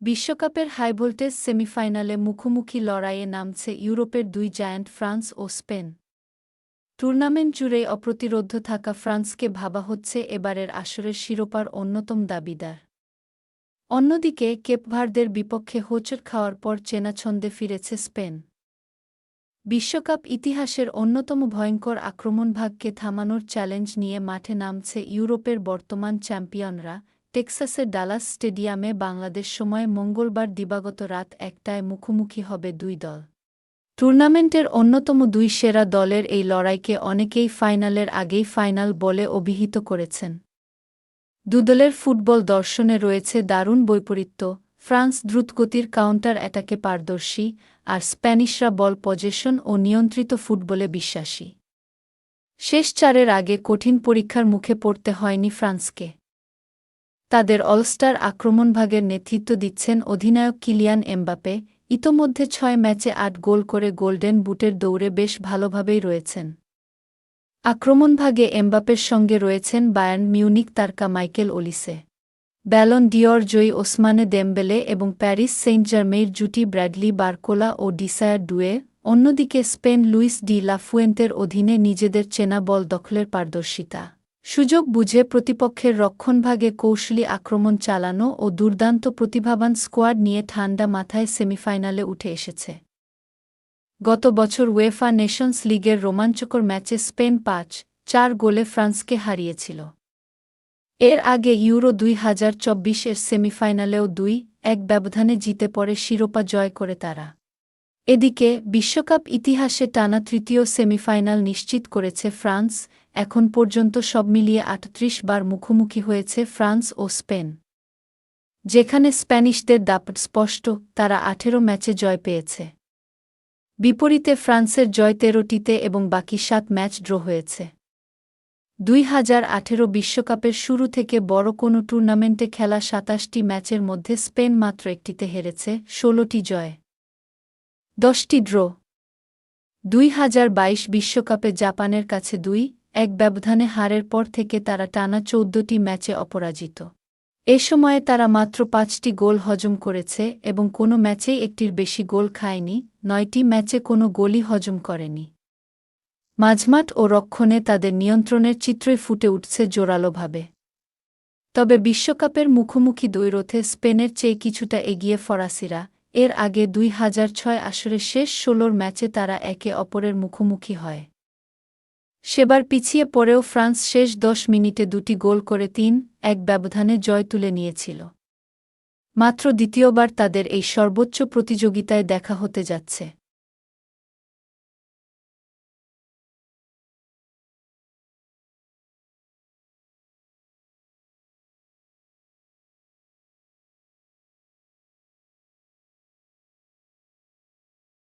বিশ্বকাপের হাইভোল্টেজ সেমিফাইনালে মুখোমুখি লড়াইয়ে নামছে ইউরোপের দুই জায়ান্ট ফ্রান্স ও স্পেন। টুর্নামেন্ট জুড়েই অপ্রতিরোধ্য থাকা ফ্রান্সকে ভাবা হচ্ছে এবারের আসরের শিরোপার অন্যতম দাবিদার। অন্যদিকে কেপ ভার্দের বিপক্ষে হোঁচট খাওয়ার পর চেনা ছন্দে ফিরেছে স্পেন। বিশ্বকাপ ইতিহাসের অন্যতম ভয়ঙ্কর আক্রমণভাগকে থামানোর চ্যালেঞ্জ নিয়ে মাঠে নামছে ইউরোপের বর্তমান চ্যাম্পিয়নরা। টেক্সাসের ডালাস স্টেডিয়ামে বাংলাদেশ সময় মঙ্গলবার দিবাগত রাত ১টায় মুখোমুখি হবে দুই দল। টুর্নামেন্টের অন্যতম দুই সেরা দলের এই লড়াইকে অনেকেই ফাইনালের আগেই ফাইনাল বলে অভিহিত করেছেন। দুদলের ফুটবল দর্শনে রয়েছে দারুণ বৈপরীত্য। ফ্রান্স দ্রুতগতির কাউন্টার অ্যাটাকে পারদর্শী, আর স্প্যানিশরা বল পজেশন ও নিয়ন্ত্রিত ফুটবলে বিশ্বাসী। শেষ চারের আগে কঠিন পরীক্ষার মুখে পড়তে হয়নি ফ্রান্সকে। তাদের অলস্টার আক্রমণভাগের নেতৃত্ব দিচ্ছেন অধিনায়ক কিলিয়ান এমবাপে। ইতোমধ্যে ৬ ম্যাচে ৮ গোল করে গোল্ডেন বুটের দৌড়ে বেশ ভালোভাবেই রয়েছেন। আক্রমণভাগে এমবাপের সঙ্গে রয়েছেন বায়ার্ন মিউনিখ তারকা মাইকেল ওলিসে, ব্যালন ডিওর জয়ী ওসমানে দেমবেলে এবং প্যারিস সেইন্ট-জার্মেইর জুটি ব্র্যাডলি বারকোলা ও ডিসায়ার ডুয়ে। অন্যদিকে স্পেন লুইস ডি লা ফুয়েন্তের অধীনে নিজেদের চেনা বল দখলের পারদর্শিতা, সুযোগ বুঝে প্রতিপক্ষের রক্ষণভাগে কৌশলী আক্রমণ চালানো ও দুর্দান্ত প্রতিভাবান স্কোয়াড নিয়ে ঠান্ডা মাথায় সেমিফাইনালে উঠে এসেছে। গত বছর উয়েফা নেশনস লিগের রোমাঞ্চকর ম্যাচে স্পেন ৫-৪ গোলে ফ্রান্সকে হারিয়েছিল। এর আগে ইউরো ২০২৪-এর সেমিফাইনালেও ২-১ ব্যবধানে জিতে পড়ে শিরোপা জয় করে তারা। এদিকে বিশ্বকাপ ইতিহাসে টানা তৃতীয় সেমিফাইনাল নিশ্চিত করেছে ফ্রান্স। এখন পর্যন্ত সব মিলিয়ে ৩৮ বার মুখোমুখি হয়েছে ফ্রান্স ও স্পেন, যেখানে স্প্যানিশদের দাপট স্পষ্ট, তারা ১৮ ম্যাচে জয় পেয়েছে। বিপরীতে ফ্রান্সের জয় ১৩টিতে এবং বাকি ৭ ম্যাচ ড্র হয়েছে। ২০১৮ বিশ্বকাপের শুরু থেকে বড় কোনো টুর্নামেন্টে খেলা ২৭টি ম্যাচের মধ্যে স্পেন মাত্র একটিতে হেরেছে, ১৬টি জয়, ১০টি ড্র। ২০২২ বিশ্বকাপে জাপানের কাছে ২-১ ব্যবধানে হারের পর থেকে তারা টানা ১৪টি ম্যাচে অপরাজিত। এ সময়ে তারা মাত্র ৫টি গোল হজম করেছে এবং কোনো ম্যাচেই একটির বেশি গোল খায়নি, ৯টি ম্যাচে কোনো গোলই হজম করেনি। মাঝমাঠ ও রক্ষণে তাদের নিয়ন্ত্রণের চিত্রই ফুটে উঠছে জোরালোভাবে। তবে বিশ্বকাপের মুখোমুখি দ্বৈরথে স্পেনের চেয়ে কিছুটা এগিয়ে ফরাসিরা। এর আগে ২০০৬ আসরের শেষ ১৬ ম্যাচে তারা একে অপরের মুখোমুখি হয়। সেবার পিছিয়ে পড়েও ফ্রান্স শেষ ১০ মিনিটে ২টি গোল করে ৩-১ ব্যবধানে জয় তুলে নিয়েছিল। মাত্র দ্বিতীয়বার তাদের এই সর্বোচ্চ প্রতিযোগিতায় দেখা হতে যাচ্ছে।